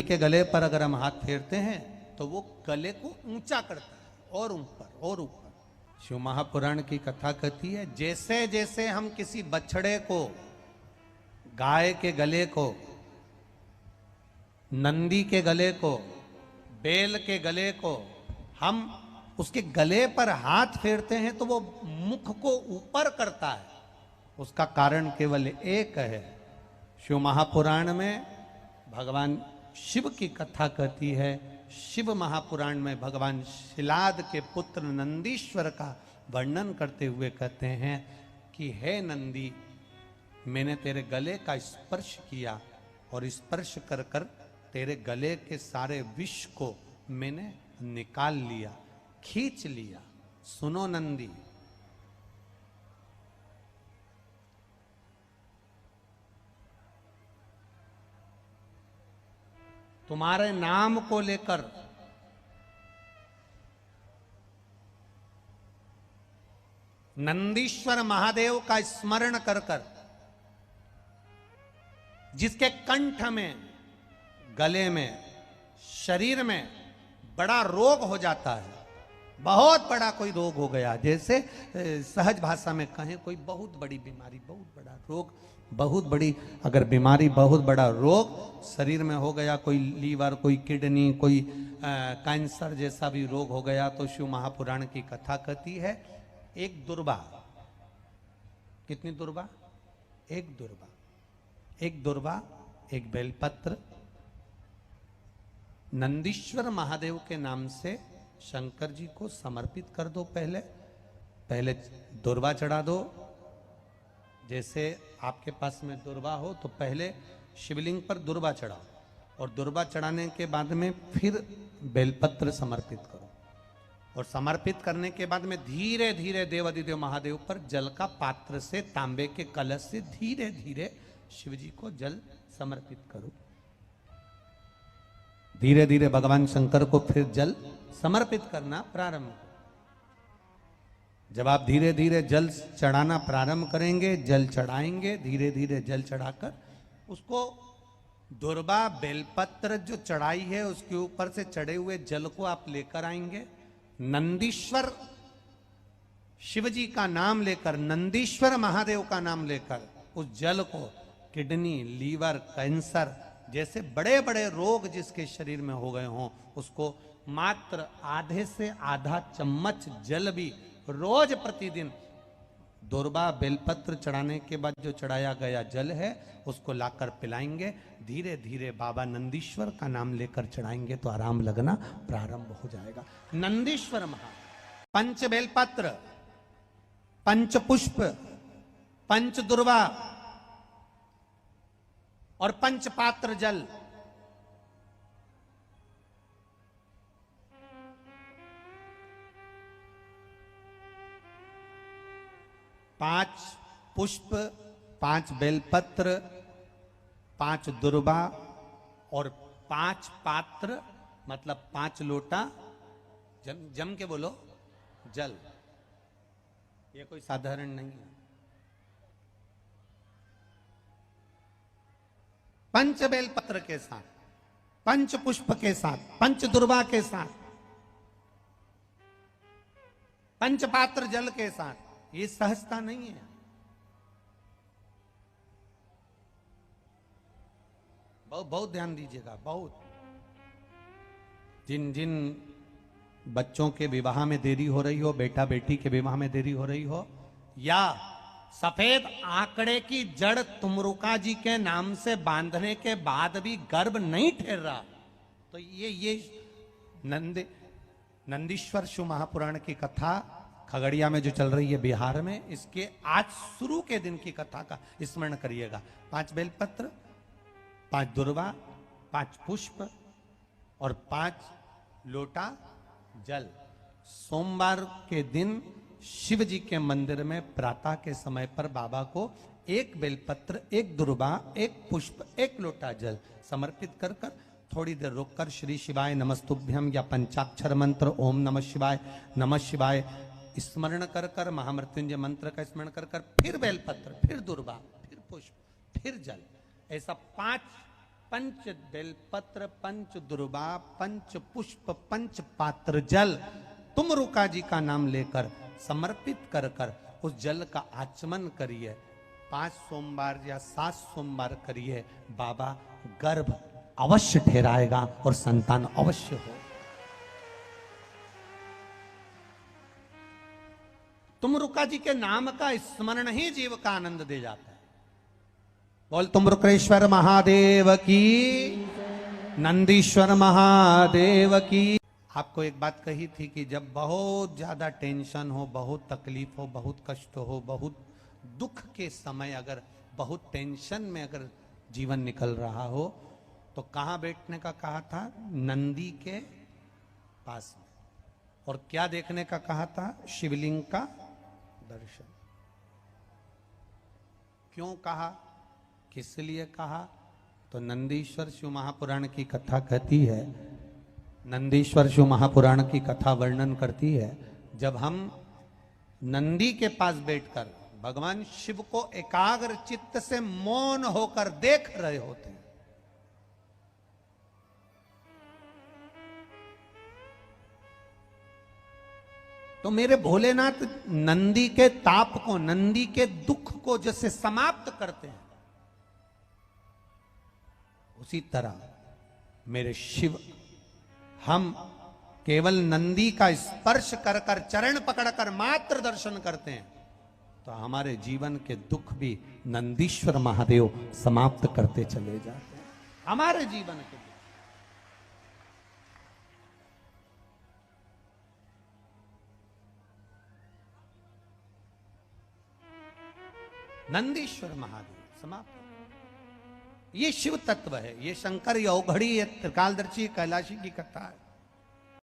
के गले पर अगर हम हाथ फेरते हैं तो वो गले को ऊंचा करता है और ऊपर और ऊपर। शिव महापुराण की कथा कहती है जैसे जैसे हम किसी बछड़े को, गाय के गले को, नंदी के गले को, बैल के गले को हम उसके गले पर हाथ फेरते हैं तो वो मुख को ऊपर करता है। उसका कारण केवल एक है। शिव महापुराण में भगवान शिव की कथा कहती है। शिव महापुराण में भगवान शिलाद के पुत्र नंदीश्वर का वर्णन करते हुए कहते हैं कि हे नंदी, मैंने तेरे गले का स्पर्श किया और स्पर्श कर कर तेरे गले के सारे विष को मैंने निकाल लिया, खींच लिया। सुनो नंदी, तुम्हारे नाम को लेकर नंदीश्वर महादेव का स्मरण कर कर जिसके कंठ में, गले में, शरीर में बड़ा रोग हो जाता है, बहुत बड़ा कोई रोग हो गया, जैसे सहज भाषा में कहें कोई बहुत बड़ी बीमारी, बहुत बड़ा रोग, बहुत बड़ी अगर बीमारी, बहुत बड़ा रोग शरीर में हो गया, कोई लीवर, कोई किडनी, कोई कैंसर जैसा भी रोग हो गया, तो शिव महापुराण की कथा कहती है एक दुर्वा, कितनी दुर्वा? एक दुर्वा, एक दुर्वा, एक बेलपत्र नंदीश्वर महादेव के नाम से शंकर जी को समर्पित कर दो। पहले दुर्वा चढ़ा दो। जैसे आपके पास में दुर्वा हो तो पहले शिवलिंग पर दुर्वा चढ़ाओ और दुर्वा चढ़ाने के बाद में फिर बेलपत्र समर्पित करो और समर्पित करने के बाद में धीरे धीरे देवाधिदेव महादेव पर जल का पात्र से, तांबे के कलश से धीरे धीरे शिव जी को जल समर्पित करो। धीरे धीरे भगवान शंकर को फिर जल समर्पित करना प्रारंभ। जब आप धीरे धीरे जल चढ़ाना प्रारंभ करेंगे, जल चढ़ाएंगे, धीरे धीरे जल चढ़ाकर उसको दुर्वा बेलपत्र जो चढ़ाई है उसके ऊपर से चढ़े हुए जल को आप लेकर आएंगे। नंदीश्वर शिव जी का नाम लेकर, नंदीश्वर महादेव का नाम लेकर उस जल को किडनी, लीवर, कैंसर जैसे बड़े बड़े रोग जिसके शरीर में हो गए हों उसको मात्र आधे से आधा चम्मच जल भी रोज प्रतिदिन दुर्वा बेलपत्र चढ़ाने के बाद जो चढ़ाया गया जल है उसको लाकर पिलाएंगे। धीरे धीरे बाबा नंदीश्वर का नाम लेकर चढ़ाएंगे तो आराम लगना प्रारंभ हो जाएगा। नंदीश्वर महा पंच बेलपत्र, पंच पुष्प, पंच दुर्वा और पंच पात्र जल, पांच पुष्प, पांच बेलपत्र, पांच दुर्वा और पांच पात्र मतलब 5 लोटा जम के बोलो जल। ये कोई साधारण नहीं है। पंच बेलपत्र के साथ, पंच पुष्प के साथ, पंच दुर्वा के साथ, पंच पात्र जल के साथ, ये सहजता नहीं है। बहुत बहुत ध्यान दीजिएगा। बहुत जिन जिन बच्चों के विवाह में देरी हो रही हो, बेटा बेटी के विवाह में देरी हो रही हो, या सफेद आंकड़े की जड़ तुमरुका जी के नाम से बांधने के बाद भी गर्भ नहीं ठहर रहा, तो ये नंदीश्वर शिव महापुराण की कथा खगड़िया में जो चल रही है बिहार में, इसके आज शुरू के दिन की कथा का स्मरण करिएगा। 5 बेलपत्र, 5 दुर्वा, 5 पुष्प और 5 लोटा जल। सोमवार के दिन शिव जी के मंदिर में प्रातः के समय पर बाबा को 1 बेलपत्र, 1 दुर्वा, 1 पुष्प, 1 लोटा जल समर्पित कर कर थोड़ी देर रोककर श्री शिवाय नमस्तुभ्यम या पंचाक्षर मंत्र ओम नमः शिवाय स्मरण कर कर, महामृत्युंजय मंत्र का स्मरण कर कर, फिर बेलपत्र, फिर दुर्वा, फिर पुष्प, फिर जल, ऐसा 5 पंच बेलपत्र, पंच दुर्वा, पंच पुष्प, पंच पात्र जल तुम रुका जी का नाम लेकर समर्पित कर कर उस जल का आचमन करिए। 5 सोमवार या 7 सोमवार करिए, बाबा गर्भ अवश्य ठहराएगा और संतान अवश्य हो। तुम रुका जी के नाम का स्मरण ही जीव का आनंद दे जाता है। बोल तुम रुक्रेश्वर महादेव की, नंदीश्वर महादेव की। आपको एक बात कही थी कि जब बहुत ज्यादा टेंशन हो, बहुत तकलीफ हो, बहुत कष्ट हो, बहुत दुख के समय अगर बहुत टेंशन में अगर जीवन निकल रहा हो तो कहां बैठने का कहा था? नंदी के पास में। और क्या देखने का कहा था? शिवलिंग का दर्शन। क्यों कहा, किस लिए कहा? तो नंदीश्वर शिव महापुराण की कथा कहती है, नंदीश्वर शिव महापुराण की कथा वर्णन करती है, जब हम नंदी के पास बैठकर भगवान शिव को एकाग्र चित्त से मौन होकर देख रहे होते हैं, तो मेरे भोलेनाथ नंदी के ताप को, नंदी के दुख को जैसे समाप्त करते हैं, उसी तरह मेरे शिव, हम केवल नंदी का स्पर्श कर कर, चरण पकड़कर मात्र दर्शन करते हैं तो हमारे जीवन के दुख भी नंदीश्वर महादेव समाप्त करते चले जाते हैं। हमारे जीवन के दुख। नंदीश्वर महादेव समाप्त। ये शिव तत्व है, ये शंकर यौघड़ी, ये त्रिकालदर्शी कैलाशी की कथा है।